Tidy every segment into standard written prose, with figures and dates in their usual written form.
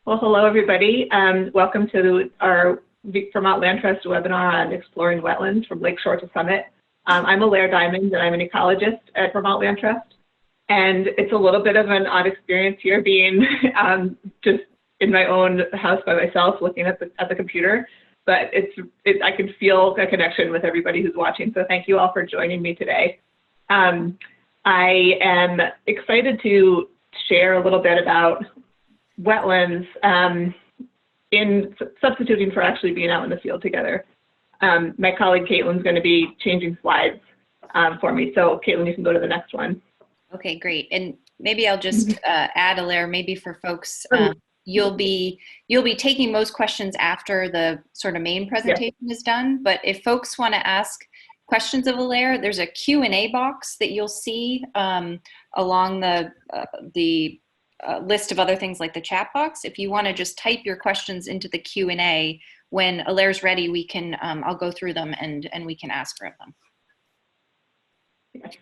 Well, hello, everybody. Welcome to our Vermont Land Trust webinar on exploring wetlands from Lakeshore to Summit. I'm Alaire Diamond, and I'm an ecologist at Vermont Land Trust. And it's a little bit of an odd experience here, being just in my own house by myself, looking at the computer. But I can feel a connection with everybody who's watching. So thank you all for joining me today. I am excited to share a little bit about wetlands in substituting for actually being out in the field together. My colleague Caitlin's going to be changing slides for me. So Caitlin, you can go to the next one. Okay, great. And maybe I'll just add, Alaire, maybe for folks, you'll be taking most questions after the sort of main presentation is done. But if folks want to ask questions of Alaire, there's a Q&A box that you'll see along the list of other things like the chat box. If you want to just type your questions into the Q&A, when Alaire's ready, we can, I'll go through them and we can ask her of them. Okay.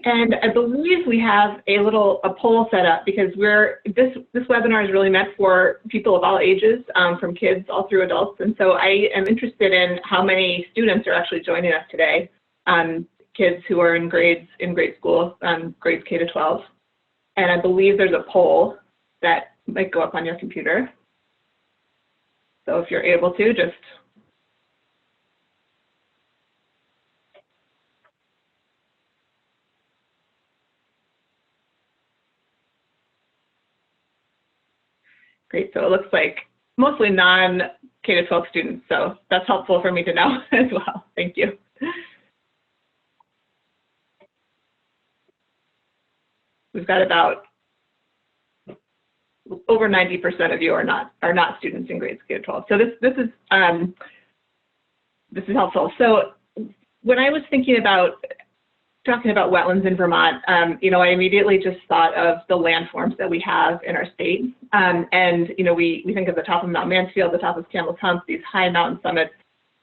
And I believe we have a poll set up because this webinar is really meant for people of all ages, from kids all through adults. And so I am interested in how many students are actually joining us today. Kids who are in grade school, grades K to 12. And I believe there's a poll that might go up on your computer. So if you're able to, just great. So it looks like mostly non-K to 12 students. So that's helpful for me to know as well. Thank you. We've got about over 90% of you are not students in grades K to 12. So this is helpful. So when I was thinking about talking about wetlands in Vermont, I immediately just thought of the landforms that we have in our state. We think of the top of Mount Mansfield, the top of Campbell's Hump, these high mountain summits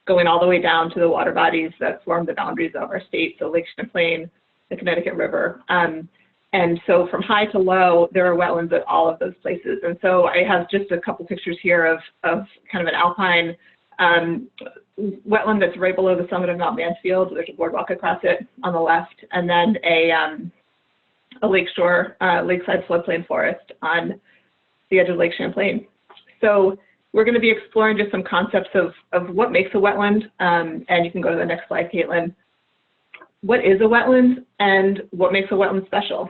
going all the way down to the water bodies that form the boundaries of our state. So Lake Champlain, the Connecticut River. And so from high to low, there are wetlands at all of those places. And so I have just a couple pictures here of kind of an alpine wetland that's right below the summit of Mount Mansfield. There's a boardwalk across it on the left, and then a lakeshore, lakeside floodplain forest on the edge of Lake Champlain. So we're going to be exploring just some concepts of what makes a wetland, and you can go to the next slide, Caitlin. What is a wetland and what makes a wetland special?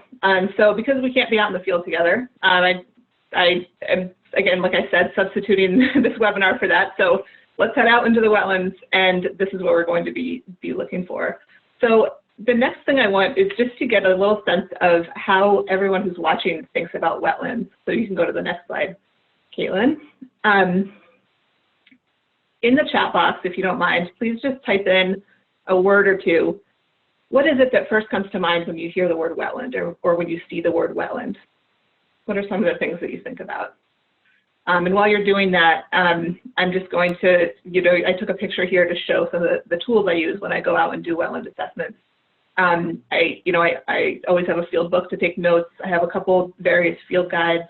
So because we can't be out in the field together, I am, again, like I said, substituting this webinar for that. So let's head out into the wetlands, and this is what we're going to be looking for. So the next thing I want is just to get a little sense of how everyone who's watching thinks about wetlands. So you can go to the next slide, Caitlin. In the chat box, if you don't mind, please just type in a word or two. What is it that first comes to mind when you hear the word wetland or when you see the word wetland? What are some of the things that you think about? And while you're doing that, I'm just going to, I took a picture here to show some of the tools I use when I go out and do wetland assessments. I always have a field book to take notes. I have a couple various field guides.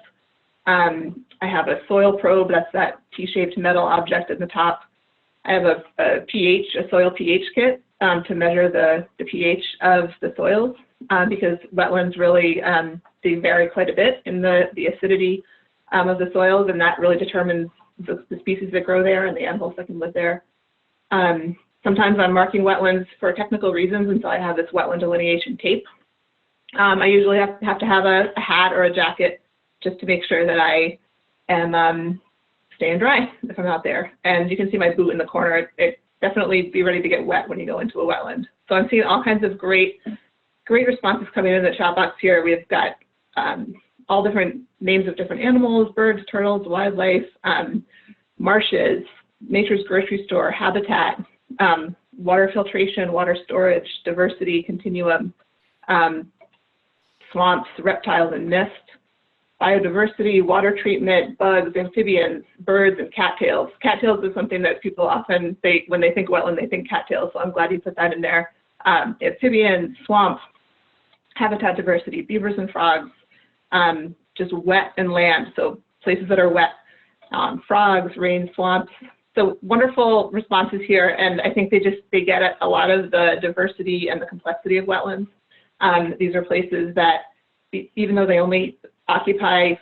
I have a soil probe, that's that T-shaped metal object at the top. I have a soil pH kit. To measure the pH of the soils, because wetlands really, they vary quite a bit in the acidity of the soils, and that really determines the species that grow there and the animals that can live there. Sometimes I'm marking wetlands for technical reasons, and so I have this wetland delineation tape. I usually have to have a hat or a jacket just to make sure that I am staying dry if I'm out there. And you can see my boot in the corner. Definitely be ready to get wet when you go into a wetland. So I'm seeing all kinds of great responses coming in the chat box here. We've got all different names of different animals, birds, turtles, wildlife, marshes, nature's grocery store, habitat, water filtration, water storage, diversity, continuum, swamps, reptiles and mist, biodiversity, water treatment, bugs, amphibians, birds, and cattails. Cattails is something that people often, when they think wetland, they think cattails, so I'm glad you put that in there. Amphibians, swamp, habitat diversity, beavers and frogs, just wet and land, so places that are wet, frogs, rain, swamps. So wonderful responses here, and I think they get at a lot of the diversity and the complexity of wetlands. These are places that, even though they only occupy,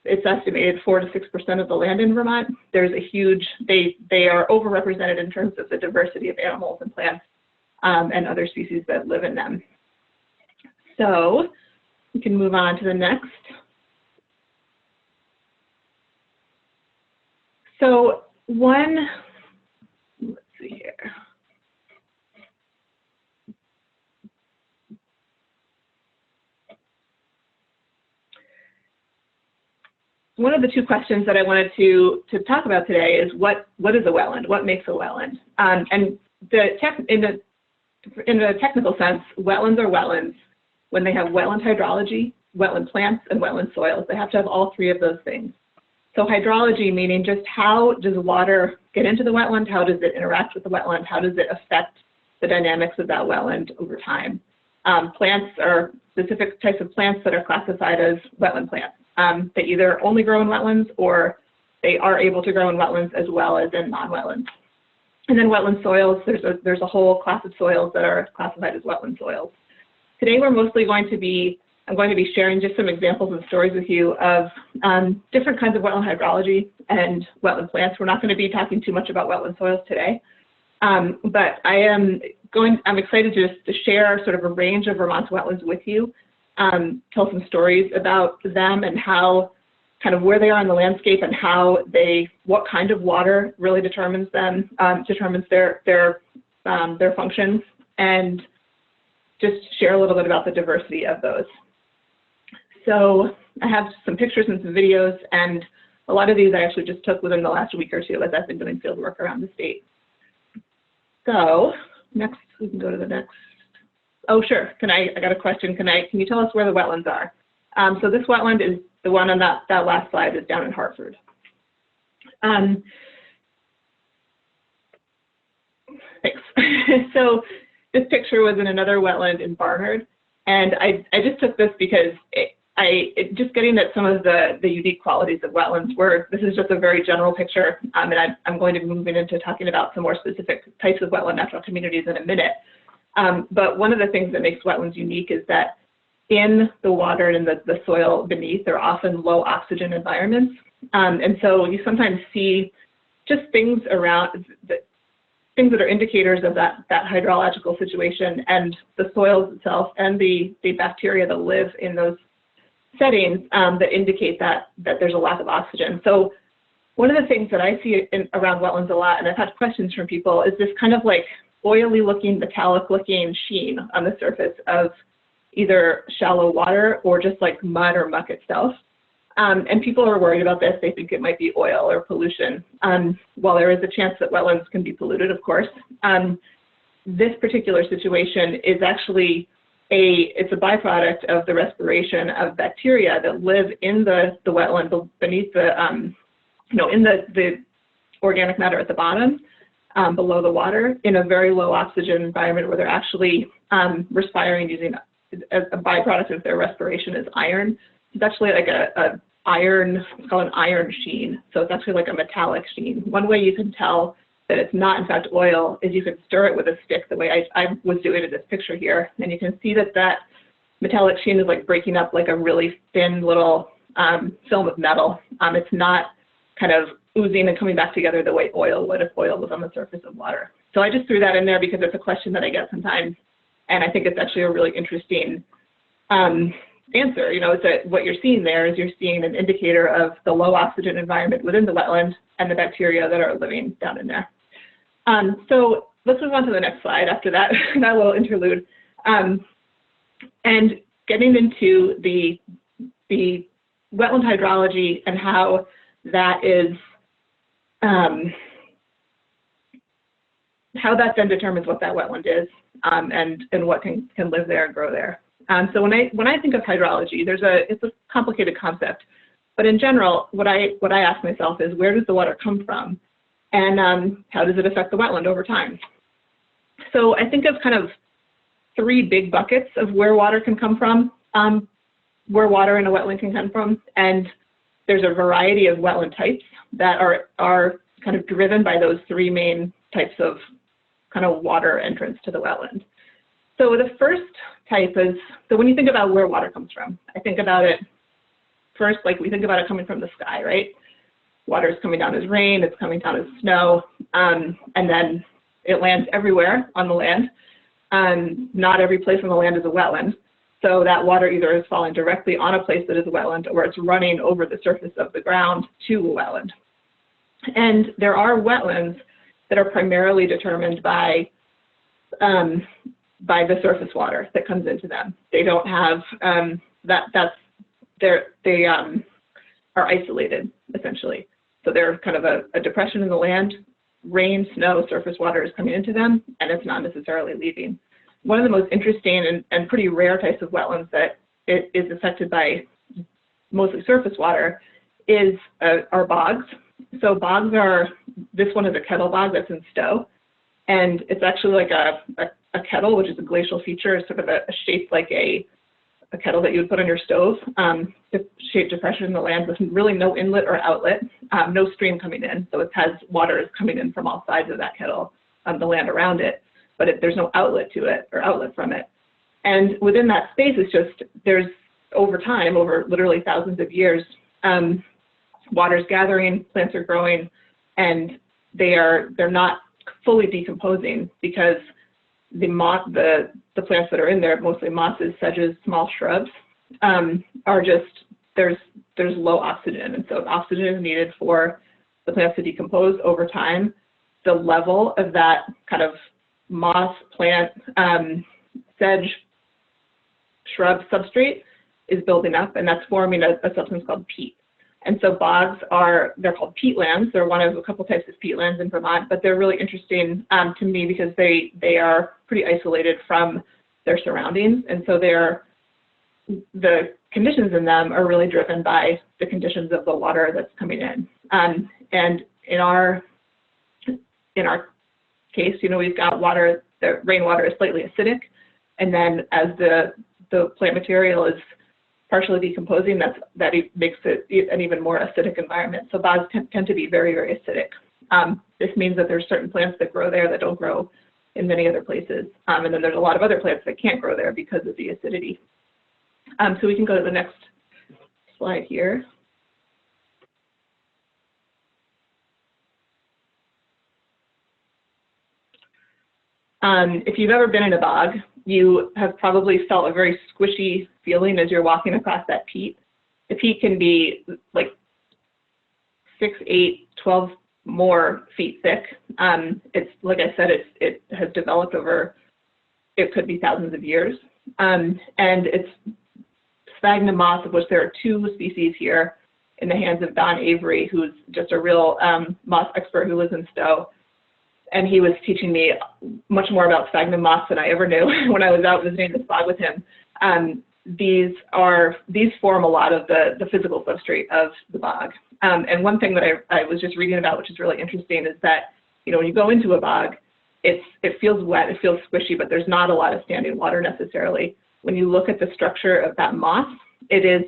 it's estimated 4 to 6% of the land in Vermont, there's a huge, they are overrepresented in terms of the diversity of animals and plants and other species that live in them. So we can move on to the next. So let's see here. One of the two questions that I wanted to talk about today is what is a wetland? What makes a wetland? And in the technical sense, wetlands are wetlands when they have wetland hydrology, wetland plants, and wetland soils. They have to have all three of those things. So hydrology, meaning just how does water get into the wetland? How does it interact with the wetland? How does it affect the dynamics of that wetland over time? Plants are specific types of plants that are classified as wetland plants. They either only grow in wetlands or they are able to grow in wetlands as well as in non-wetlands. And then wetland soils, there's a whole class of soils that are classified as wetland soils. Today we're mostly I'm going to be sharing just some examples and stories with you of different kinds of wetland hydrology and wetland plants. We're not going to be talking too much about wetland soils today, but I'm excited to share sort of a range of Vermont's wetlands with you, tell some stories about them and how, kind of where they are in the landscape and how what kind of water really determines their functions, and just share a little bit about the diversity of those. So I have some pictures and some videos, and a lot of these I actually just took within the last week or two as I've been doing field work around the state. So next, we can go to the next. Oh, sure. I got a question. Can you tell us where the wetlands are? So this wetland is the one on that last slide is down in Hartford. Thanks. So this picture was in another wetland in Barnard, and I just took this because just getting at some of the unique qualities of wetlands. This is just a very general picture, and I'm going to be moving into talking about some more specific types of wetland natural communities in a minute. But one of the things that makes wetlands unique is that in the water and in the soil beneath, they're often low oxygen environments. And so you sometimes see just things around, things that are indicators of that hydrological situation, and the soils itself and the bacteria that live in those settings that indicate that there's a lack of oxygen. So one of the things that I see around wetlands a lot, and I've had questions from people, is this kind of like oily looking, metallic looking sheen on the surface of either shallow water or just like mud or muck itself. And people are worried about this. They think it might be oil or pollution. While there is a chance that wetlands can be polluted, of course, this particular situation is actually it's a byproduct of the respiration of bacteria that live in the wetland beneath in the organic matter at the bottom, below the water, in a very low oxygen environment where they're actually respiring using a byproduct of their respiration is iron. It's actually like it's called an iron sheen. So it's actually like a metallic sheen. One way you can tell that it's not in fact oil is you can stir it with a stick the way I was doing in this picture here. And you can see that metallic sheen is like breaking up like a really thin little film of metal. It's not kind of oozing and coming back together the way oil would if oil was on the surface of water. So I just threw that in there because it's a question that I get sometimes. And I think it's actually a really interesting answer. What you're seeing there is you're seeing an indicator of the low oxygen environment within the wetland and the bacteria that are living down in there. So let's move on to the next slide after that little interlude. And getting into the wetland hydrology and how that is, how that then determines what that wetland is, and what can live there and grow there. So when I think of hydrology, it's a complicated concept, but in general, what I ask myself is, where does the water come from, and how does it affect the wetland over time? So I think of kind of three big buckets of where water can come from. where water in a wetland can come from. And there's a variety of wetland types that are kind of driven by those three main types of kind of water entrance to the wetland. So the first type is, so when you think about where water comes from, I think about it first, like we think about it coming from the sky, right? Water is coming down as rain, it's coming down as snow, and then it lands everywhere on the land. Not every place on the land is a wetland. So that water either is falling directly on a place that is a wetland, or it's running over the surface of the ground to a wetland. And there are wetlands that are primarily determined by the surface water that comes into them. They don't have they are isolated essentially. So they're kind of a depression in the land, rain, snow, surface water is coming into them, and it's not necessarily leaving. One of the most interesting and pretty rare types of wetlands that it is affected by mostly surface water are bogs. So bogs this one is a kettle bog that's in Stowe, and it's actually like a kettle, which is a glacial feature, is sort of a shape like a kettle that you would put on your stove, shaped depression in the land with really no inlet or outlet, no stream coming in. So it has water coming in from all sides of that kettle, the land around it, but there's no outlet to it or outlet from it. And within that space, it's just, there's over time, over literally thousands of years, water's gathering, plants are growing, and they're not fully decomposing because the plants that are in there, mostly mosses, sedges, small shrubs, are just, there's low oxygen. And so oxygen is needed for the plants to decompose over time. The level of that kind of moss, plant, sedge, shrub substrate is building up, and that's forming a substance called peat. And so bogs they're called peatlands. They're one of a couple types of peatlands in Vermont, but they're really interesting to me because they are pretty isolated from their surroundings. And so the conditions in them are really driven by the conditions of the water that's coming in. And in our case, we've got water, the rainwater is slightly acidic. And then as the plant material is partially decomposing, that makes it an even more acidic environment. So bogs tend to be very, very acidic. This means that there's certain plants that grow there that don't grow in many other places. And then there's a lot of other plants that can't grow there because of the acidity. So we can go to the next slide here. If you've ever been in a bog, you have probably felt a very squishy feeling as you're walking across that peat. The peat can be like 6, 8, 12 more feet thick. It's, like I said, it has developed over, it could be thousands of years. And it's sphagnum moss, of which there are 2 species here in the hands of Don Avery, who's just a real moss expert who lives in Stowe. And he was teaching me much more about sphagnum moss than I ever knew when I was out visiting this bog with him. These form a lot of the physical substrate of the bog. And one thing that I was just reading about, which is really interesting, is that when you go into a bog, it feels wet, it feels squishy, but there's not a lot of standing water necessarily. When you look at the structure of that moss, it is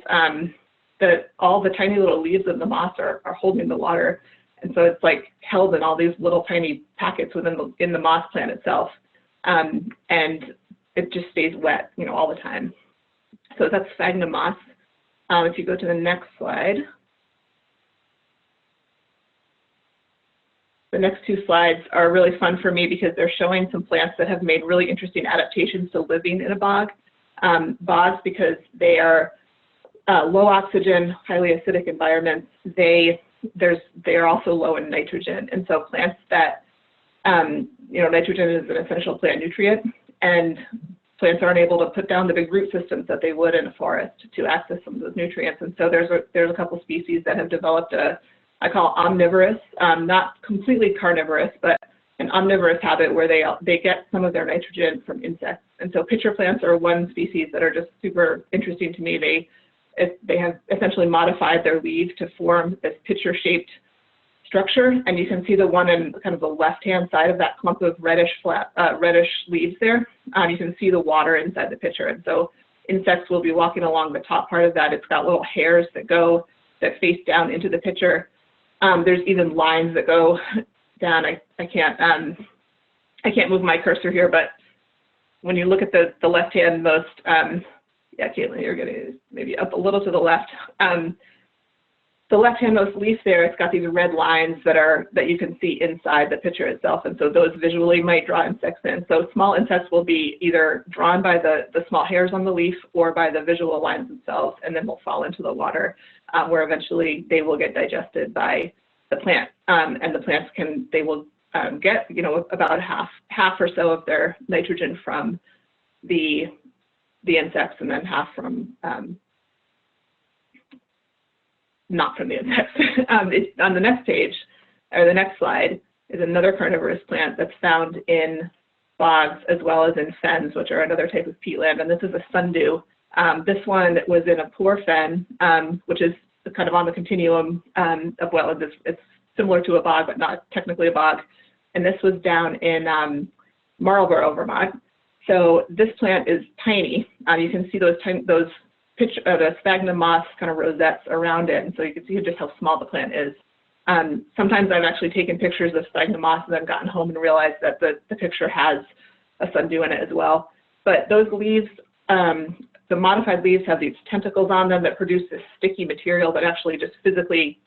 all the tiny little leaves of the moss are holding the water. And so it's like held in all these little tiny packets in the moss plant itself. And it just stays wet, all the time. So that's sphagnum moss. If you go to the next slide. The next 2 slides are really fun for me because they're showing some plants that have made really interesting adaptations to living in a bog. Bogs, because they are low oxygen, highly acidic environments, they are also low in nitrogen. And so plants that, nitrogen is an essential plant nutrient, and plants aren't able to put down the big root systems that they would in a forest to access some of those nutrients. And so there's a couple species that have developed I call omnivorous, not completely carnivorous, but an omnivorous habit where they get some of their nitrogen from insects. And so pitcher plants are one species that are just super interesting to me. They have essentially modified their leaves to form this pitcher-shaped structure, and you can see the one in kind of the left-hand side of that clump of reddish leaves there. You can see the water inside the pitcher, and so insects will be walking along the top part of that. It's got little hairs that face down into the pitcher. There's even lines that go down. I can't move my cursor here, but when you look at the left-hand most, yeah, Caitlin, you're getting maybe up a little to the left. The left-hand most leaf there, it's got these red lines that you can see inside the pitcher itself, and so those visually might draw insects in. So small insects will be either drawn by the small hairs on the leaf or by the visual lines themselves, and then will fall into the water, where eventually they will get digested by the plant, and the plants will get, you know, about half or so of their nitrogen from the insects, and then half from not from the insects. On the next page, or the next slide, is another carnivorous plant that's found in bogs as well as in fens, which are another type of peatland, and this is a sundew. This one was in a poor fen, which is kind of on the continuum of wetlands. It's similar to a bog, but not technically a bog. And this was down in Marlborough, Vermont. So this plant is tiny. You can see the sphagnum moss kind of rosettes around it, and so you can see just how small the plant is. Sometimes I've actually taken pictures of sphagnum moss and then gotten home and realized that the picture has a sundew in it as well. But those leaves, the modified leaves have these tentacles on them that produce this sticky material that actually just physically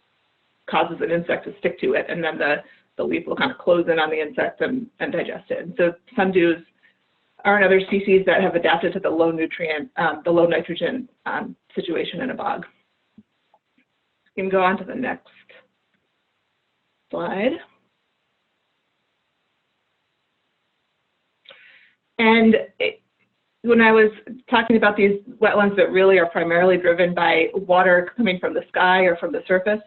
causes an insect to stick to it, and then the leaf will kind of close in on the insect and digest it. And so sundews are another species that have adapted to the low nutrient, the low nitrogen situation in a bog. You can go on to the next slide. And when I was talking about these wetlands that really are primarily driven by water coming from the sky or from the surface,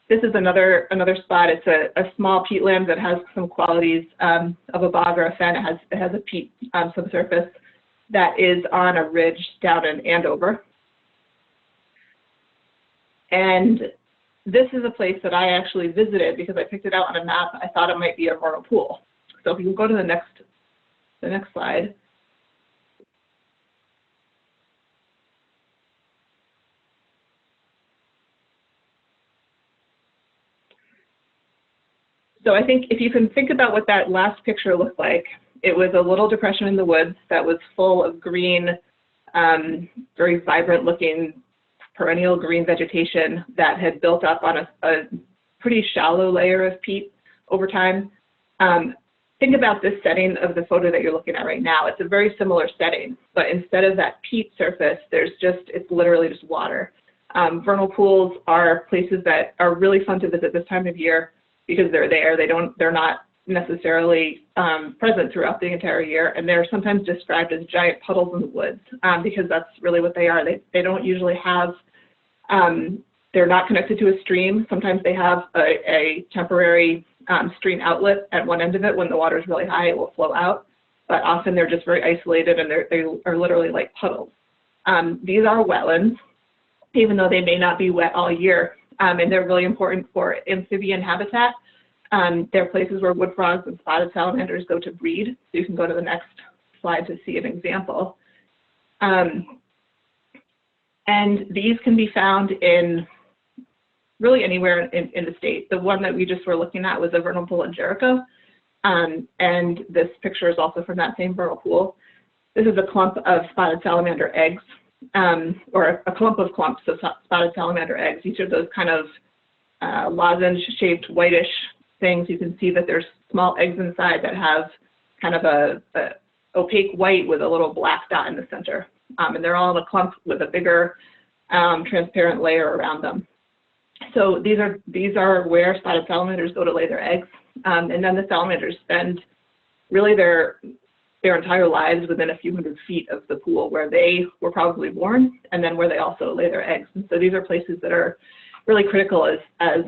this is another spot. It's a small peatland that has some qualities of a bog or a fen. It has a peat subsurface that is on a ridge down in Andover. And this is a place that I actually visited because I picked it out on a map. I thought it might be a vernal pool. So if you can go to the next slide. So I think if you can think about what that last picture looked like, it was a little depression in the woods that was full of green, very vibrant looking perennial green vegetation that had built up on a pretty shallow layer of peat over time. Think about this setting of the photo that you're looking at right now. It's a very similar setting, but instead of that peat surface, it's literally just water. Vernal pools are places that are really fun to visit this time of year because they're there. They're not necessarily present throughout the entire year, and they're sometimes described as giant puddles in the woods because that's really what they are. They don't usually have, they're not connected to a stream. Sometimes they have a temporary stream outlet at one end of it. When the water is really high, it will flow out, but often they're just very isolated, and they are literally like puddles. These are wetlands, even though they may not be wet all year. And they're really important for amphibian habitat. They're places where wood frogs and spotted salamanders go to breed. So you can go to the next slide to see an example. And these can be found in really anywhere in the state. The one that we just were looking at was a vernal pool in Jericho. And this picture is also from that same vernal pool. This is a clump of spotted salamander eggs. Or a clump of clumps of spotted salamander eggs. Each of those kind of lozenge-shaped whitish things, you can see that there's small eggs inside that have kind of a opaque white with a little black dot in the center. And they're all in a clump with a bigger transparent layer around them. So these are where spotted salamanders go to lay their eggs. And then the salamanders spend really their entire lives within a few hundred feet of the pool where they were probably born, and then where they also lay their eggs. And so these are places that are really critical as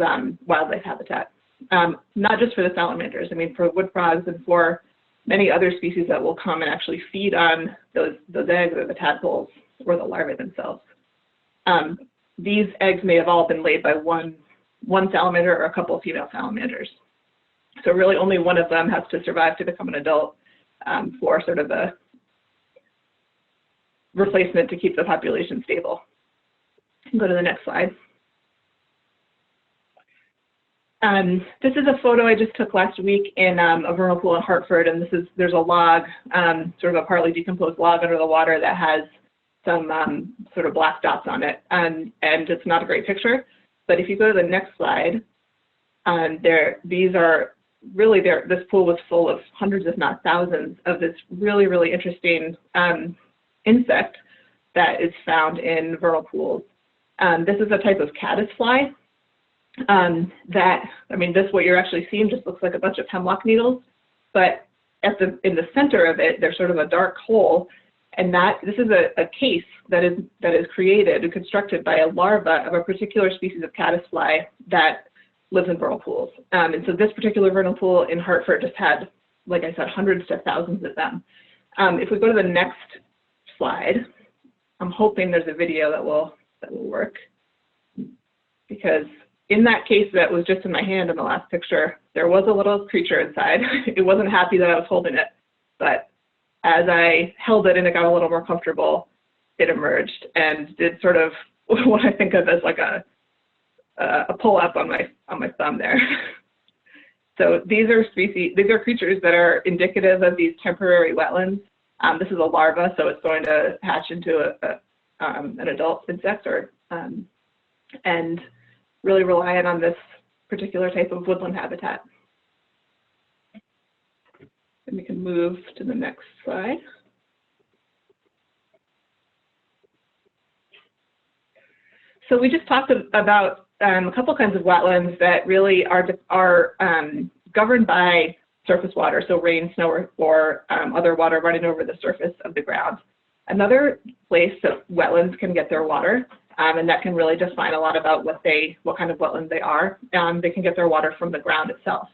wildlife habitat, not just for the salamanders. I mean, for wood frogs and for many other species that will come and actually feed on those eggs or the tadpoles or the larvae themselves. These eggs may have all been laid by one salamander or a couple of female salamanders. So really only one of them has to survive to become an adult for sort of the replacement to keep the population stable. Go to the next slide. This is a photo I just took last week in a vernal pool in Hartford, and there's a log, sort of a partly decomposed log under the water that has some sort of black dots on it, and it's not a great picture. But if you go to the next slide, these are really this pool was full of hundreds, if not thousands, of this really, really interesting insect that is found in vernal pools. This is a type of caddisfly. What you're actually seeing just looks like a bunch of hemlock needles, but in the center of it, there's sort of a dark hole, and this is a case that is created and constructed by a larva of a particular species of caddisfly that lives in vernal pools. And so this particular vernal pool in Hartford just had, like I said, hundreds to thousands of them. If we go to the next slide, I'm hoping there's a video that will work, because in that case that was just in my hand in the last picture, there was a little creature inside. It wasn't happy that I was holding it, but as I held it and it got a little more comfortable, it emerged and did sort of what I think of as like a pull up on my thumb there. So these are creatures that are indicative of these temporary wetlands. This is a larva, so it's going to hatch into an adult insect, and really reliant on this particular type of woodland habitat. And we can move to the next slide. So we just talked about a couple kinds of wetlands that really are governed by surface water, so rain, snow, or other water running over the surface of the ground. Another place that wetlands can get their water, and that can really define a lot about what kind of wetland they are. They can get their water from the ground itself.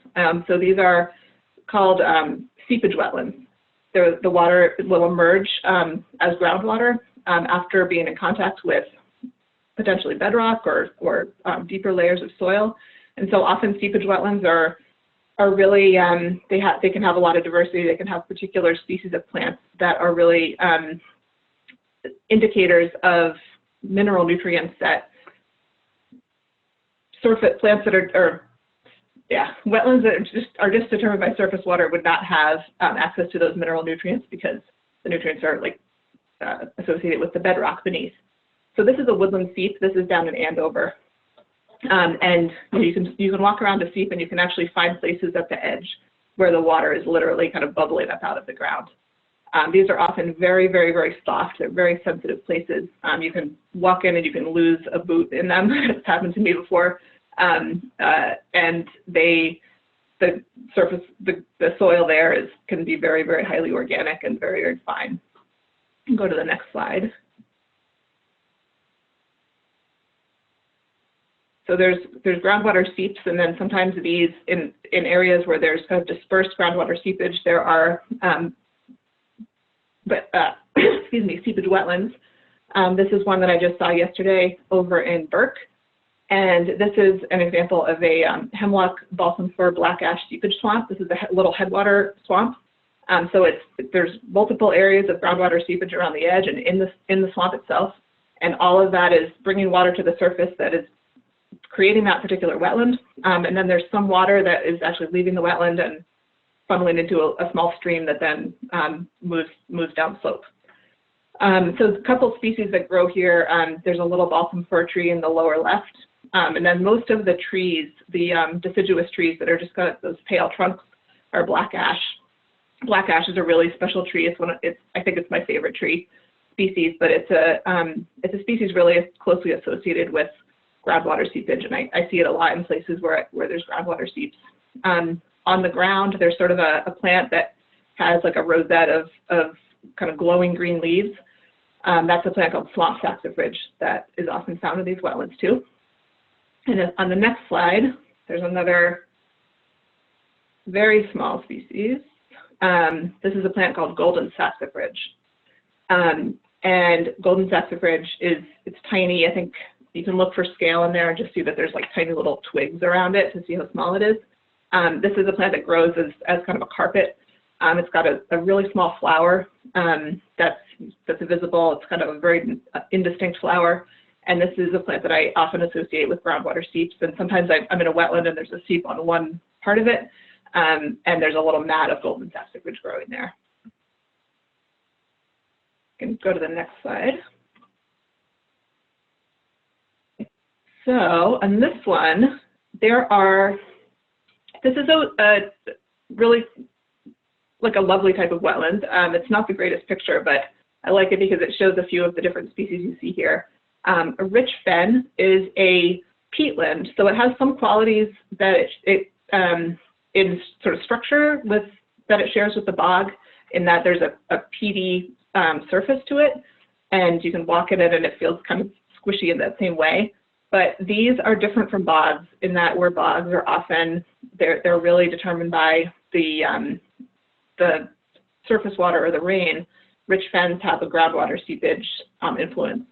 So these are called seepage wetlands. The water will emerge as groundwater after being in contact with potentially bedrock or deeper layers of soil. And so often seepage wetlands are really, they can have a lot of diversity. They can have particular species of plants that are really indicators of mineral nutrients that plants that wetlands that are just determined by surface water would not have access to those mineral nutrients, because the nutrients are associated with the bedrock beneath. So this is a woodland seep. This is down in Andover. And you can walk around a seep and you can actually find places at the edge where the water is literally kind of bubbling up out of the ground. These are often very, very, very soft. They're very sensitive places. You can walk in and you can lose a boot in them. It's happened to me before. And the soil there can be very, very highly organic and very, very fine. Go to the next slide. So there's groundwater seeps, and then sometimes these in areas where there's kind of dispersed groundwater seepage, there are seepage wetlands. This is one that I just saw yesterday over in Burke, and this is an example of a hemlock balsam fir black ash seepage swamp. This is a little headwater swamp. So there's multiple areas of groundwater seepage around the edge and in the swamp itself, and all of that is bringing water to the surface that is creating that particular wetland. And then there's some water that is actually leaving the wetland and funneling into a small stream that then moves down slope. So a couple species that grow here, there's a little balsam fir tree in the lower left. And then most of the trees, the deciduous trees that are just got those pale trunks, are black ash. Black ash is a really special tree. I think it's my favorite tree species, but it's a species really closely associated with groundwater seepage, and I see it a lot in places where there's groundwater seeps. On the ground, there's sort of a plant that has like a rosette of kind of glowing green leaves. That's a plant called swamp saxifrage that is often found in these wetlands too. And then on the next slide, there's another very small species. This is a plant called golden saxifrage. And golden saxifrage it's tiny. I think you can look for scale in there and just see that there's like tiny little twigs around it to see how small it is. This is a plant that grows as kind of a carpet. It's got a really small flower that's that's visible. It's kind of a very indistinct flower. And this is a plant that I often associate with groundwater seeps. And sometimes I'm in a wetland and there's a seep on one part of it, and there's a little mat of golden saxifrage growing there. You can go to the next slide. So on this one, this is a really like a lovely type of wetland. It's not the greatest picture, but I like it because it shows a few of the different species you see here. A rich fen is a peatland, so it has some qualities that it in sort of structure that it shares with the bog, in that there's a peaty surface to it, and you can walk in it and it feels kind of squishy in that same way. But these are different from bogs in that where bogs are often, they're really determined by the surface water or the rain. Rich fens have a groundwater seepage influence.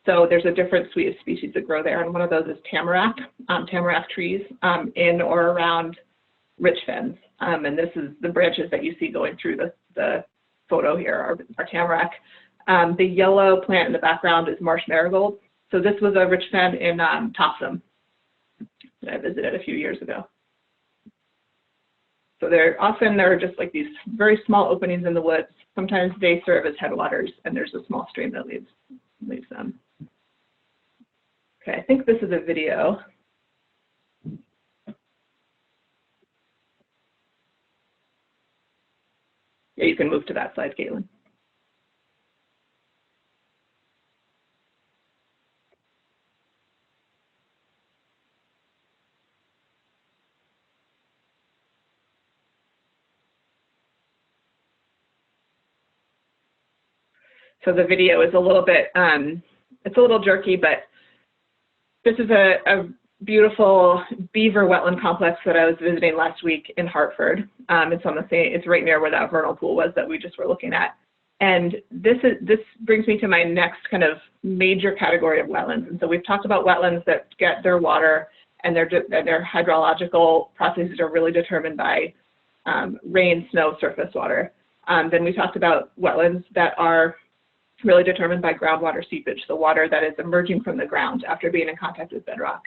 So there's a different suite of species that grow there, and one of those is tamarack trees in or around rich fens. And this is the branches that you see going through the photo here are tamarack. The yellow plant in the background is Marsh Marigold. So this was a rich fen in Topsom that I visited a few years ago. So there are just like these very small openings in the woods. Sometimes they serve as headwaters, and there's a small stream that leaves them. Okay, I think this is a video. Yeah, you can move to that slide, Caitlin. So the video is a little bit, it's a little jerky, but this is a beautiful beaver wetland complex that I was visiting last week in Hartford. It's right near where that vernal pool was that we just were looking at. And this brings me to my next kind of major category of wetlands. And so we've talked about wetlands that get their water and their hydrological processes are really determined by rain, snow, surface water. Then we talked about wetlands that are really determined by groundwater seepage, the water that is emerging from the ground after being in contact with bedrock.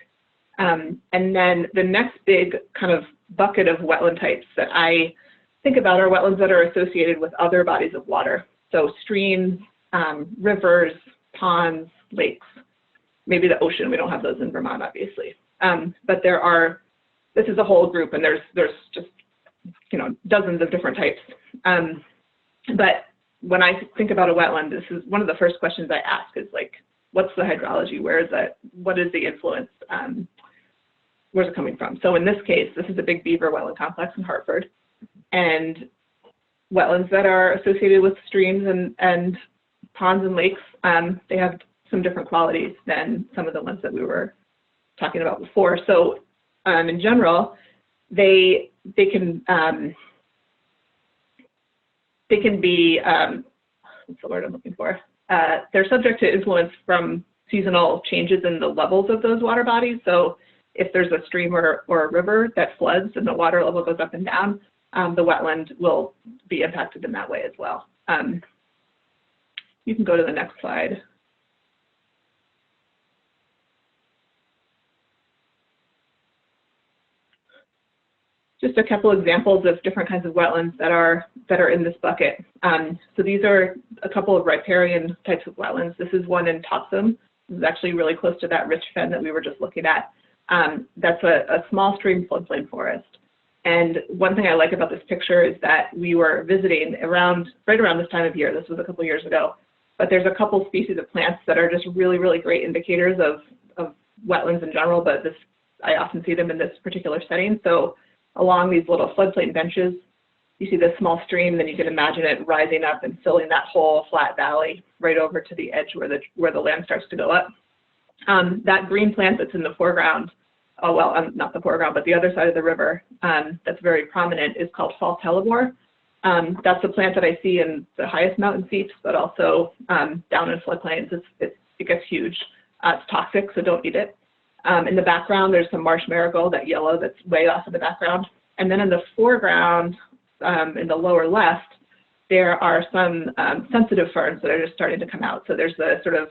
And then the next big kind of bucket of wetland types that I think about are wetlands that are associated with other bodies of water. So streams, rivers, ponds, lakes, maybe the ocean. We don't have those in Vermont, obviously. But this is a whole group, and there's just, dozens of different types. But when I think about a wetland, this is one of the first questions I ask is like, what's the hydrology? Where is that? What is the influence? Where's it coming from? So in this case, this is a big beaver wetland complex in Hartford, and wetlands that are associated with streams and ponds and lakes, they have some different qualities than some of the ones that we were talking about before. So in general, they can be, what's the word I'm looking for? They're subject to influence from seasonal changes in the levels of those water bodies. So if there's a stream or a river that floods and the water level goes up and down, the wetland will be impacted in that way as well. You can go to the next slide. Just a couple examples of different kinds of wetlands that are in this bucket. So these are a couple of riparian types of wetlands. This is one in Topsom. This is actually really close to that rich fen that we were just looking at. That's a small stream floodplain forest. And one thing I like about this picture is that we were visiting right around this time of year. This was a couple years ago. But there's a couple species of plants that are just really, really great indicators of wetlands in general, but I often see them in this particular setting. So along these little floodplain benches, you see this small stream, then you can imagine it rising up and filling that whole flat valley right over to the edge where the land starts to go up. That green plant that's in the foreground, not the foreground, but the other side of the river, that's very prominent, is called false hellebore. That's the plant that I see in the highest mountain seeps, but also down in floodplains. It gets huge. It's toxic, so don't eat it. In the background, there's some Marsh Marigold, that yellow that's way off in the background. And then in the foreground, in the lower left, there are some sensitive ferns that are just starting to come out. So there's the sort of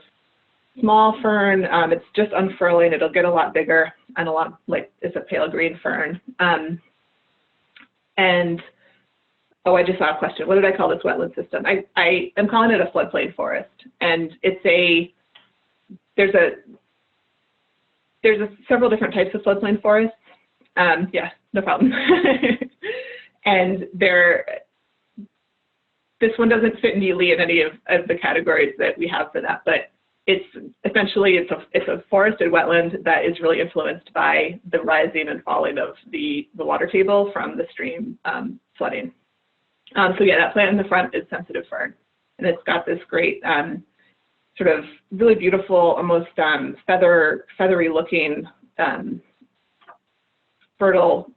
small fern, it's just unfurling, it'll get a lot bigger and a lot like it's a pale green fern. And, oh, I just saw a question. What did I call this wetland system? I am calling it a floodplain forest, and there's several different types of floodplain forests. Yeah, no problem. And this one doesn't fit neatly in any of the categories that we have for that, but it's essentially, it's a forested wetland that is really influenced by the rising and falling of the water table from the stream flooding. So yeah, that plant in the front is sensitive fern, and it's got this great sort of really beautiful, almost feathery looking fertile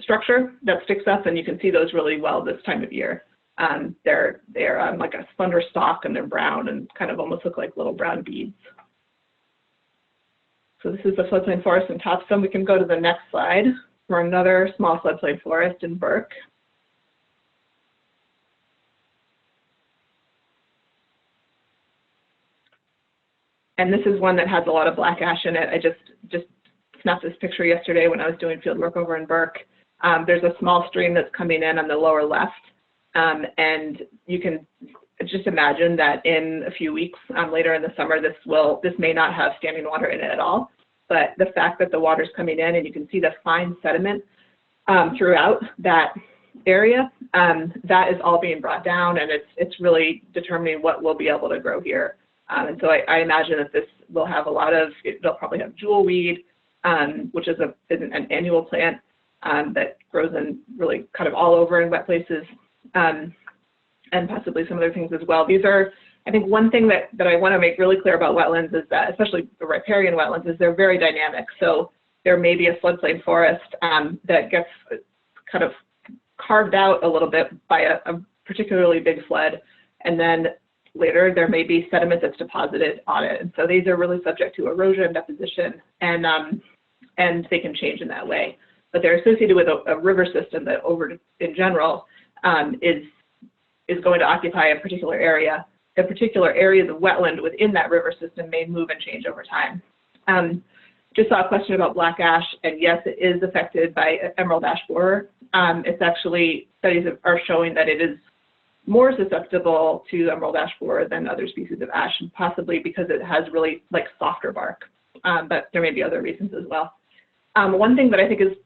structure that sticks up, and you can see those really well this time of year. They're like a slender stalk, and they're brown and kind of almost look like little brown beads. So this is the floodplain forest in Topsom. We can go to the next slide for another small floodplain forest in Burke. And this is one that has a lot of black ash in it. I just snapped this picture yesterday when I was doing field work over in Burke. There's a small stream that's coming in on the lower left. And you can just imagine that in a few weeks later in the summer, this may not have standing water in it at all. But the fact that the water's coming in and you can see the fine sediment throughout that area, that is all being brought down, and it's really determining what we'll be able to grow here. And so I imagine that this will have they'll probably have jewelweed, which is an annual plant that grows in really kind of all over in wet places. And possibly some other things as well. These are, I think, one thing that I want to make really clear about wetlands is that, especially the riparian wetlands, is they're very dynamic. So there may be a floodplain forest that gets kind of carved out a little bit by a particularly big flood, and then later there may be sediment that's deposited on it. And so these are really subject to erosion, deposition, and they can change in that way. But they're associated with a river system that in general, is going to occupy a particular area. The particular areas of wetland within that river system may move and change over time. Just saw a question about black ash, and yes, it is affected by emerald ash borer. It's actually, studies are showing that it is more susceptible to emerald ash borer than other species of ash, and possibly because it has really like softer bark, but there may be other reasons as well. One thing that I think is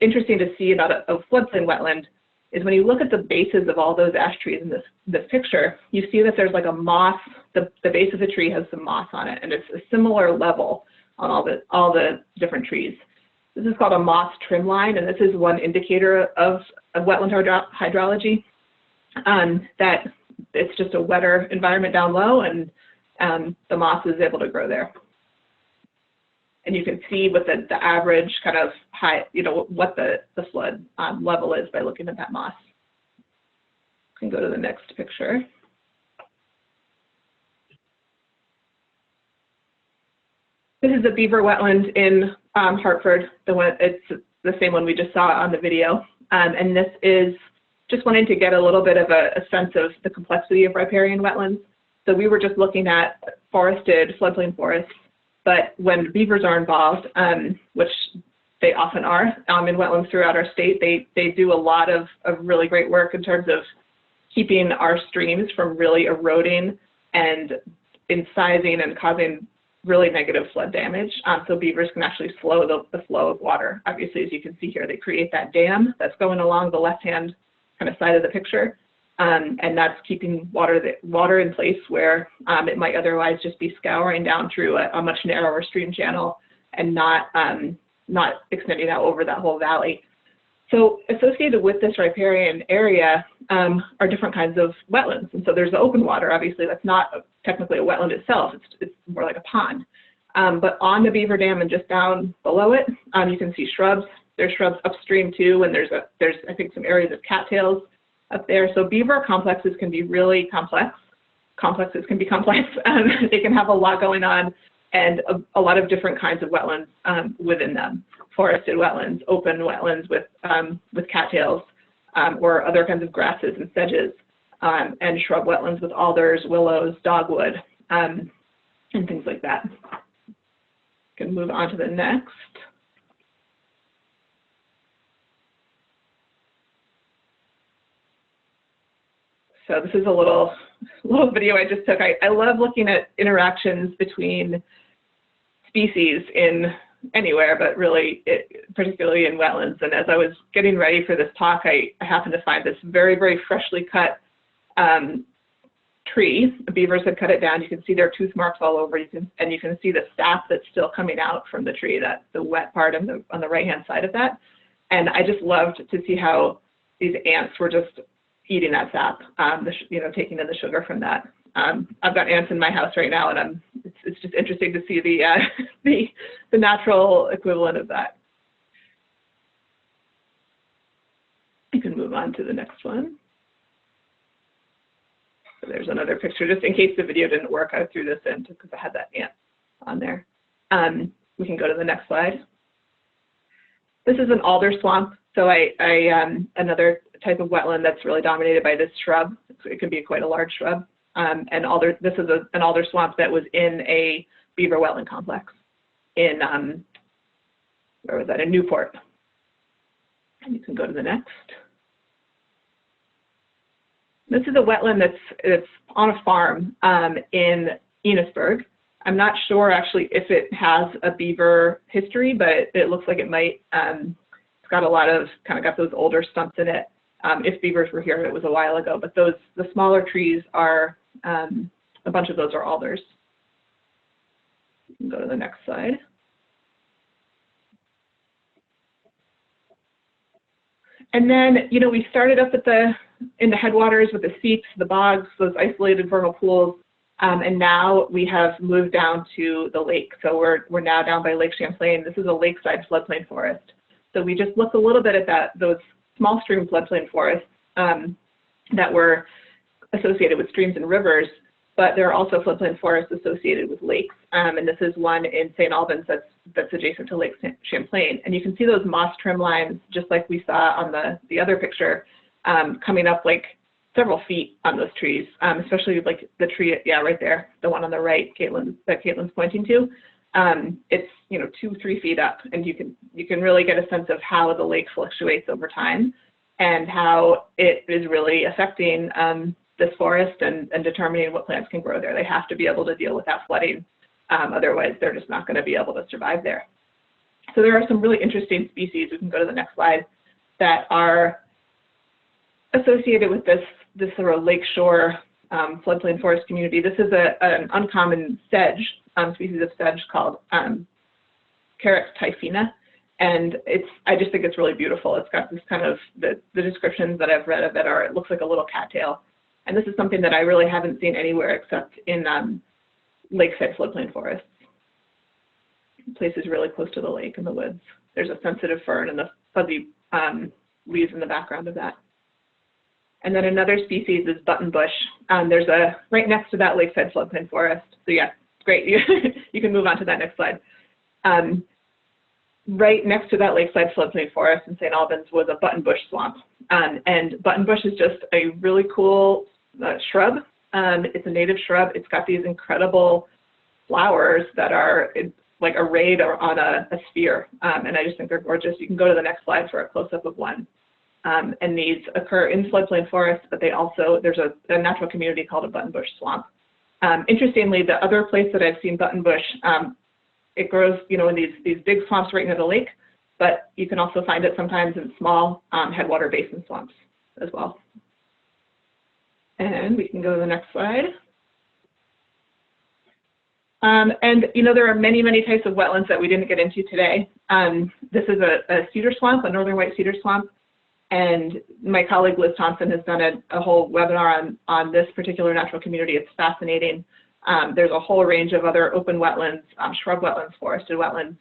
interesting to see about a floodplain wetland is when you look at the bases of all those ash trees in this picture, you see that there's like a moss, the base of the tree has some moss on it, and it's a similar level on all the different trees. This is called a moss trim line, and this is one indicator of wetland hydrology, that it's just a wetter environment down low, and the moss is able to grow there. And you can see what the average kind of high, what the flood level is by looking at that moss. You can go to the next picture. This is a beaver wetland in Hartford. It's the same one we just saw on the video. And this is just wanting to get a little bit of a sense of the complexity of riparian wetlands. So we were just looking at forested floodplain forests. But when beavers are involved, which they often are in wetlands throughout our state, they do a lot of really great work in terms of keeping our streams from really eroding and incising and causing really negative flood damage. So beavers can actually slow the flow of water. Obviously, as you can see here, they create that dam that's going along the left-hand kind of side of the picture. And that's keeping water in place where it might otherwise just be scouring down through a much narrower stream channel and not extending out over that whole valley. So associated with this riparian area are different kinds of wetlands. And so there's the open water, obviously, that's not technically a wetland itself, it's more like a pond. But on the beaver dam and just down below it, you can see shrubs. There's shrubs upstream too, and there's I think some areas of cattails up there. So beaver complexes can be really complex. Complexes can be complex. They can have a lot going on and a lot of different kinds of wetlands within them. Forested wetlands, open wetlands with cattails, or other kinds of grasses and sedges. and shrub wetlands with alders, willows, dogwood, and things like that. Can move on to the next. So this is a little video I just took. I love looking at interactions between species in anywhere, but really particularly in wetlands. And as I was getting ready for this talk, I happened to find this very, very freshly cut tree. The beavers had cut it down. You can see their tooth marks all over. You can see the sap that's still coming out from the tree, that the wet part on the right-hand side of that. And I just loved to see how these ants were just eating that sap, taking in the sugar from that. I've got ants in my house right now, and it's just interesting to see the natural equivalent of that. You can move on to the next one. So there's another picture, just in case the video didn't work. I threw this in because I had that ant on there. We can go to the next slide. This is an alder swamp. So another type of wetland that's really dominated by this shrub. So it can be quite a large shrub. This is an alder swamp that was in a beaver wetland complex in, where was that, in Newport. And you can go to the next. This is a wetland that's on a farm in Enosburg. I'm not sure actually if it has a beaver history, but it looks like it might. It's got a lot of, got those older stumps in it. If beavers were here, it was a while ago, but the smaller trees are, a bunch of those are alders. You can go to the next slide. And then, we started up in the headwaters with the seeps, the bogs, those isolated vernal pools, and now we have moved down to the lake. So we're now down by Lake Champlain. This is a lakeside floodplain forest. So we just looked a little bit at those small stream floodplain forests that were associated with streams and rivers, but there are also floodplain forests associated with lakes. And this is one in St. Albans that's adjacent to Lake Champlain. And you can see those moss trim lines, just like we saw on the other picture, coming up like several feet on those trees, especially like the tree, right there, the one on the right, that Caitlin's pointing to. It's 2-3 feet up, and you can really get a sense of how the lake fluctuates over time and how it is really affecting this forest and determining what plants can grow there. They have to be able to deal with that flooding. Otherwise, they're just not going to be able to survive there. So there are some really interesting species, we can go to the next slide, that are associated with this sort of lakeshore floodplain forest community. This is an uncommon sedge, species of sedge called Carex typhina. And I just think it's really beautiful. It's got this kind of, the descriptions that I've read of it it looks like a little cattail. And this is something that I really haven't seen anywhere except in lakeside floodplain forests. Places really close to the lake and the woods. There's a sensitive fern and the fuzzy leaves in the background of that. And then another species is buttonbush. There's right next to that lakeside floodplain forest. So yeah, great. You can move on to that next slide. Right next to that lakeside floodplain forest in St. Albans was a buttonbush swamp. And buttonbush is just a really cool shrub. It's a native shrub. It's got these incredible flowers that are like arrayed on a sphere. And I just think they're gorgeous. You can go to the next slide for a close-up of one. And these occur in floodplain forests, but there's a natural community called a buttonbush swamp. Interestingly, the other place that I've seen buttonbush, it grows, in these big swamps right near the lake, but you can also find it sometimes in small headwater basin swamps as well. And we can go to the next slide. And there are many, many types of wetlands that we didn't get into today. This is a cedar swamp, a northern white cedar swamp. And my colleague Liz Thompson has done a whole webinar on this particular natural community. It's fascinating. There's a whole range of other open wetlands, shrub wetlands, forested wetlands,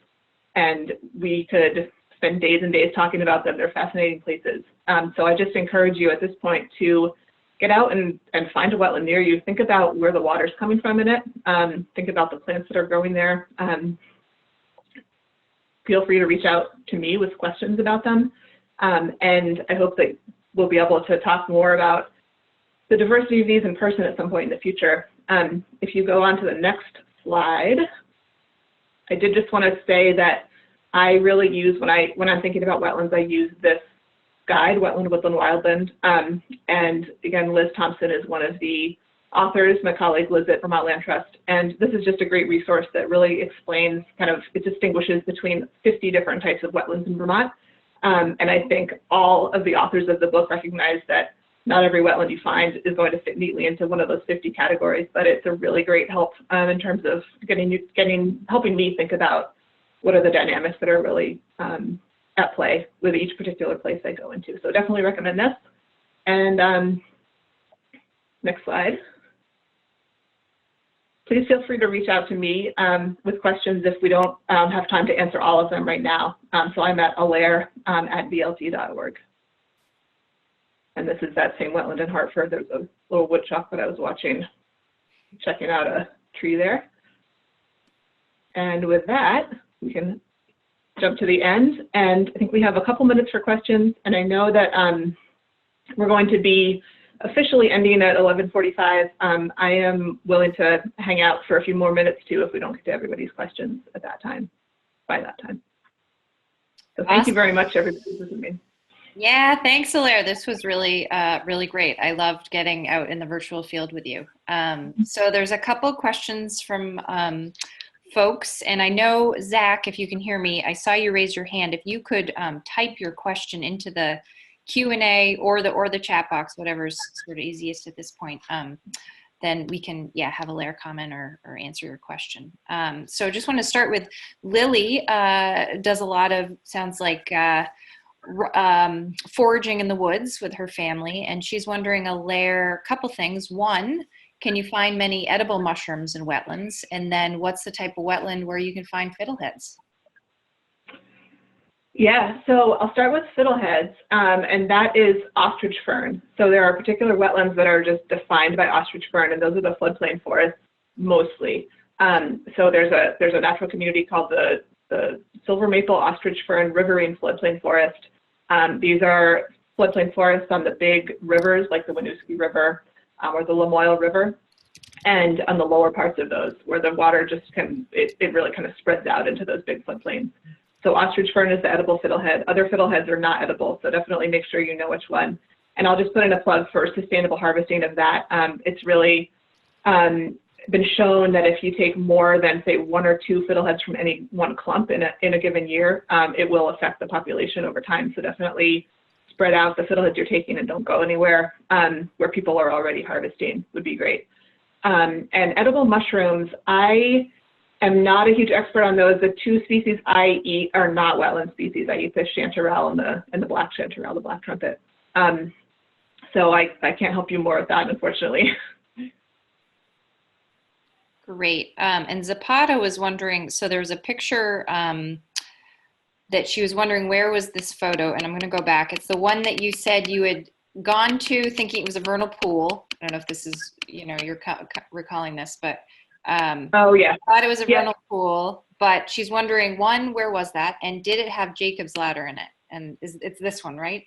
and we could spend days and days talking about them. They're fascinating places. So I just encourage you at this point to get out and find a wetland near you. Think about where the water's coming from in it. Think about the plants that are growing there. Feel free to reach out to me with questions about them. And I hope that we'll be able to talk more about the diversity of these in person at some point in the future. If you go on to the next slide, I did just want to say that I really use, when I'm thinking about wetlands, I use this guide, Wetland, Woodland, Wildland. And again, Liz Thompson is one of the authors, my colleague Liz at Vermont Land Trust. And this is just a great resource that really explains it distinguishes between 50 different types of wetlands in Vermont. And I think all of the authors of the book recognize that not every wetland you find is going to fit neatly into one of those 50 categories, but it's a really great help in terms of helping me think about what are the dynamics that are really at play with each particular place I go into. So definitely recommend this. And next slide. Please feel free to reach out to me with questions if we don't have time to answer all of them right now. So I'm at alair@vlt.org. And this is that same wetland in Hartford. There's a little woodchuck that I was watching, checking out a tree there. And with that, we can jump to the end. And I think we have a couple minutes for questions. And I know that we're going to be officially ending at 11:45. I am willing to hang out for a few more minutes too if we don't get to everybody's questions at that time, by that time. So thank you very much, everybody, for listening. Yeah, thanks, Alair. This was really, really great. I loved getting out in the virtual field with you. So there's a couple questions from folks, and I know, Zach, if you can hear me, I saw you raise your hand. If you could type your question into the Q&A or the chat box, whatever's sort of easiest at this point, then we can, have Alair comment or answer your question. So just want to start with Lily. Does a lot of, sounds like, foraging in the woods with her family, and she's wondering, Alair, a couple things. One, can you find many edible mushrooms in wetlands? And then what's the type of wetland where you can find fiddleheads? Yeah, so I'll start with fiddleheads, and that is Ostrich Fern. So there are particular wetlands that are just defined by Ostrich Fern, and those are the floodplain forests mostly. So there's a natural community called the Silver Maple Ostrich Fern Riparian Floodplain Forest. These are floodplain forests on the big rivers like the Winooski River or the Lamoille River, and on the lower parts of those where the water just it really kind of spreads out into those big floodplains. So Ostrich Fern is the edible fiddlehead. Other fiddleheads are not edible, so definitely make sure you know which one. And I'll just put in a plug for sustainable harvesting of that. It's really been shown that if you take more than, say, 1 or 2 fiddleheads from any one clump in a given year, it will affect the population over time. So definitely spread out the fiddleheads you're taking and don't go anywhere where people are already harvesting would be great. And edible mushrooms, I am not a huge expert on those. The 2 species I eat are not wetland species. I eat the chanterelle and the black chanterelle, the black trumpet. So I can't help you more with that, unfortunately. Great. And Zapata was wondering, so there was a picture that she was wondering, where was this photo? And I'm going to go back. It's the one that you said you had gone to thinking it was a vernal pool. I don't know if this is, you're recalling this, but oh yeah, I thought it was a vernal pool, but she's wondering, one, where was that? And did it have Jacob's ladder in it? And it's this one, right?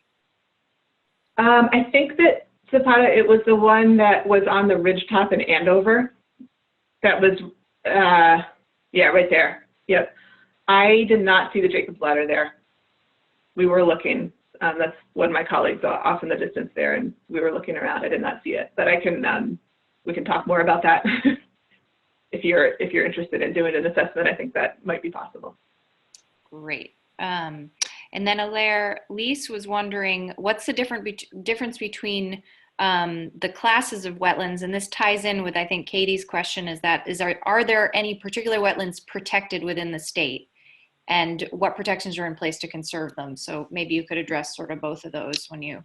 I think that, Zapata, it was the one that was on the ridgetop in Andover. That was, yeah, right there. Yep. I did not see the Jacob's ladder there. We were looking. That's one of my colleagues off in the distance there, and we were looking around. I did not see it, but I can, we can talk more about that. If you're interested in doing an assessment, I think that might be possible. Great. And then Alair, Lise was wondering, what's the difference between the classes of wetlands? And this ties in with, I think, Katie's question, are there any particular wetlands protected within the state? And what protections are in place to conserve them? So maybe you could address sort of both of those when you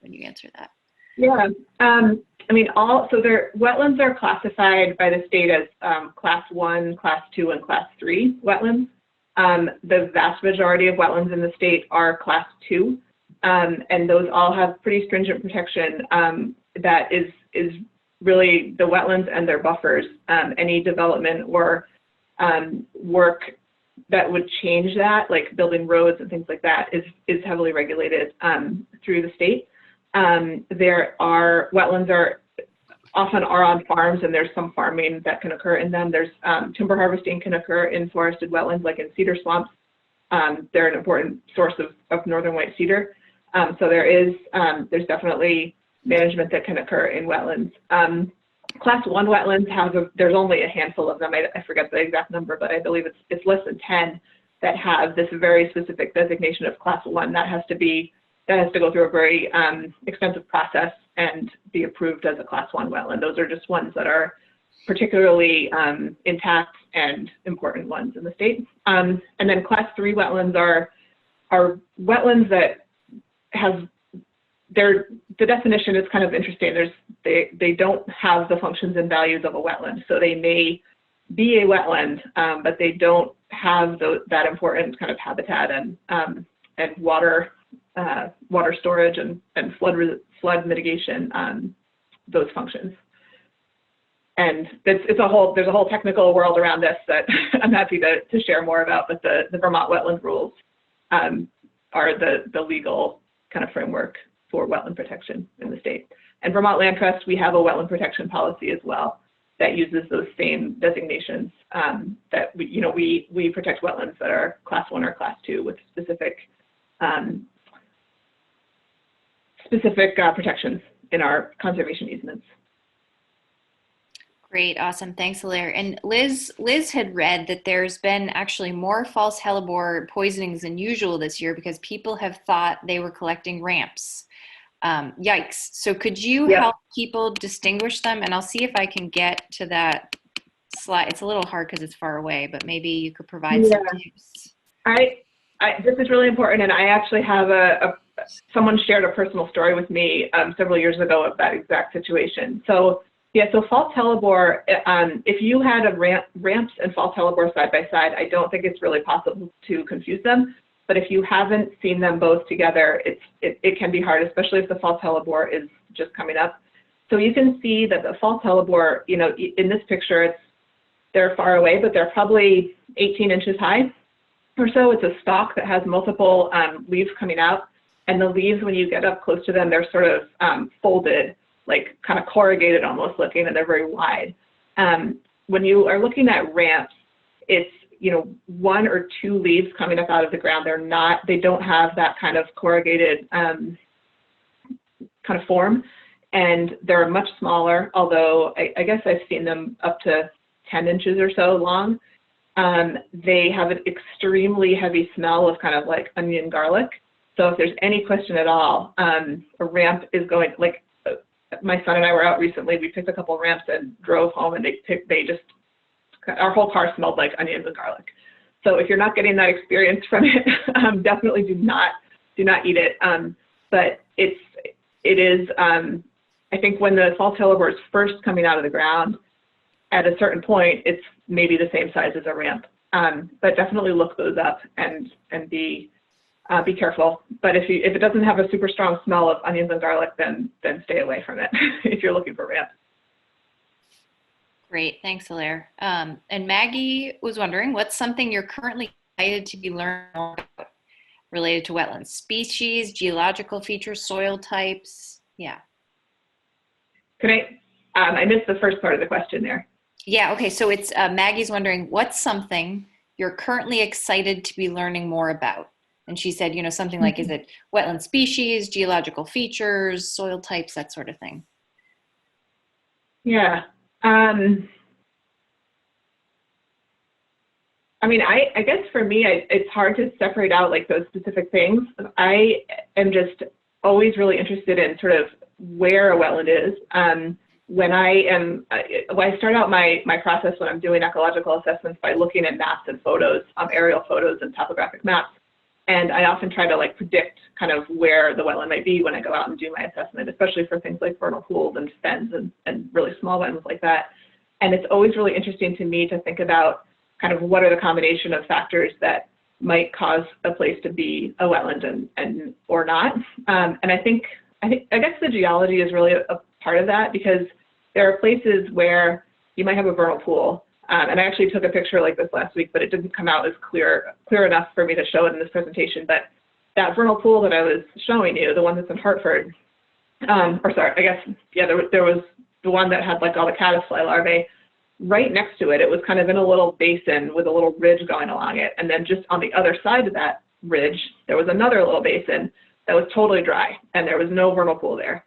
answer that. Yeah, I mean, wetlands are classified by the state as class 1, class 2, and class 3 wetlands. The vast majority of wetlands in the state are class 2, and those all have pretty stringent protection that is really the wetlands and their buffers. Any development or work that would change that, like building roads and things like that, is heavily regulated through the state. Wetlands are often on farms, and there's some farming that can occur in them. There's timber harvesting can occur in forested wetlands, like in cedar swamps. They're an important source of northern white cedar. So there's definitely management that can occur in wetlands. Class 1 wetlands there's only a handful of them. I forget the exact number, but I believe it's less than 10 that have this very specific designation of Class 1. That has to go through a very extensive process and be approved as a Class 1 wetland. Those are just ones that are particularly intact and important ones in the state. And then Class 3 wetlands are wetlands that have the definition is kind of interesting. They don't have the functions and values of a wetland. So they may be a wetland, but they don't have that important kind of habitat and water storage and flood mitigation, those functions. And there's a whole technical world around this that I'm happy to share more about, but the Vermont wetland rules are the legal kind of framework for wetland protection in the state. And Vermont Land Trust, we have a wetland protection policy as well that uses those same designations, that we protect wetlands that are Class 1 or Class 2 with specific protections in our conservation easements. Great, awesome, thanks, Hilaire. And Liz had read that there's been actually more false hellebore poisonings than usual this year because people have thought they were collecting ramps. Yikes. So could you help people distinguish them? And I'll see if I can get to that slide. It's a little hard because it's far away, but maybe you could provide some tips. This is really important, and I actually have someone shared a personal story with me several years ago of that exact situation. So false hellebore, if you had ramps and false hellebore side by side, I don't think it's really possible to confuse them. But if you haven't seen them both together, it can be hard, especially if the false hellebore is just coming up. So you can see that the false hellebore, in this picture, they're far away, but they're probably 18 inches high or so. It's a stalk that has multiple leaves coming out. And the leaves, when you get up close to them, they're sort of folded, like kind of corrugated almost looking, and they're very wide. When you are looking at ramps, it's one or two leaves coming up out of the ground. They don't have that kind of corrugated kind of form, and they're much smaller, although I guess I've seen them up to 10 inches or so long. They have an extremely heavy smell of kind of like onion garlic. So if there's any question at all, a ramp is going, like my son and I were out recently, we picked a couple ramps and drove home, and our whole car smelled like onions and garlic. So if you're not getting that experience from it, definitely do not eat it. But it is, I think when the false hellebore is first coming out of the ground, at a certain point, it's maybe the same size as a ramp. But definitely look those up and be careful. But if it doesn't have a super strong smell of onions and garlic, then stay away from it if you're looking for ramps. Great, thanks, Hilaire. And Maggie was wondering, what's something you're currently excited to be learning more about related to wetlands? Species, geological features, soil types? Yeah. I missed the first part of the question there. Yeah, okay, so it's Maggie's wondering, what's something you're currently excited to be learning more about? And she said, something like, is it wetland species, geological features, soil types, that sort of thing? Yeah. I guess for me, it's hard to separate out like those specific things. I am just always really interested in sort of where a wetland is. When I start out my process when I'm doing ecological assessments by looking at maps and photos, aerial photos and topographic maps. And I often try to like predict kind of where the wetland might be when I go out and do my assessment, especially for things like vernal pools and fens and really small wetlands like that. And it's always really interesting to me to think about kind of what are the combination of factors that might cause a place to be a wetland and or not. And I guess the geology is really a part of that, because there are places where you might have a vernal pool. And I actually took a picture like this last week, but it didn't come out as clear enough for me to show it in this presentation. But that vernal pool that I was showing you, the one that's in Hartford, or sorry, I guess, yeah, there was the one that had like all the caddisfly larvae. Right next to it, it was kind of in a little basin with a little ridge going along it. And then just on the other side of that ridge, there was another little basin that was totally dry, and there was no vernal pool there.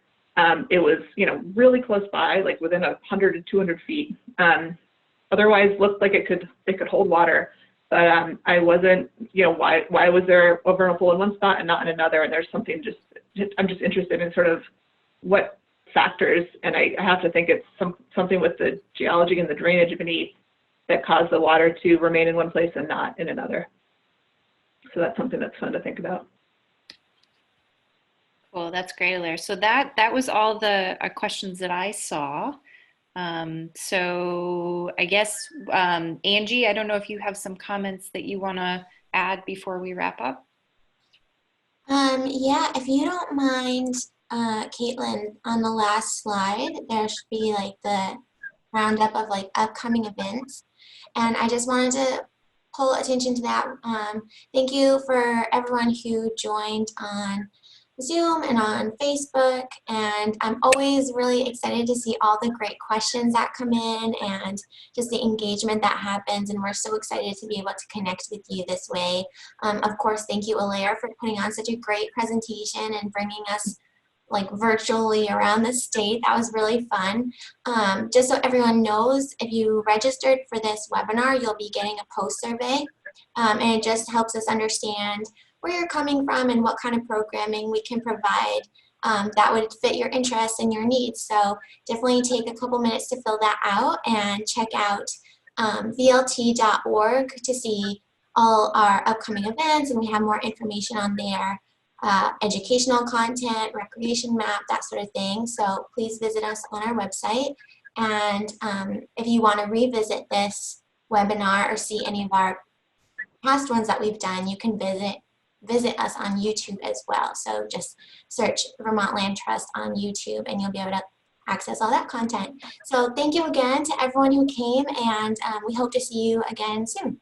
It was, you know, really close by, like within 100 to 200 feet. Otherwise looked like it could hold water. But I wasn't, you know, why was there a vernal pool in one spot and not in another? And there's something I'm just interested in sort of what factors, and I have to think it's something with the geology and the drainage beneath that caused the water to remain in one place and not in another. So that's something that's fun to think about. Cool, that's great, Alaire. So that was all the questions that I saw. So I guess, Angie, I don't know if you have some comments that you want to add before we wrap up. Yeah, if you don't mind, Caitlin, on the last slide, there should be like the roundup of like upcoming events. And I just wanted to pull attention to that. Thank you for everyone who joined on Zoom and on Facebook, and I'm always really excited to see all the great questions that come in and just the engagement that happens, and we're so excited to be able to connect with you this way. Of course, thank you, Alaire, for putting on such a great presentation and bringing us like virtually around the state. That was really fun. Just so everyone knows, if you registered for this webinar, you'll be getting a post survey, and it just helps us understand where you're coming from and what kind of programming we can provide that would fit your interests and your needs. So definitely take a couple minutes to fill that out and check out vlt.org to see all our upcoming events, and we have more information on there, educational content, recreation map, that sort of thing. So please visit us on our website. And if you want to revisit this webinar or see any of our past ones that we've done, you can visit us on YouTube as well. So just search Vermont Land Trust on YouTube and you'll be able to access all that content. So thank you again to everyone who came, and we hope to see you again soon.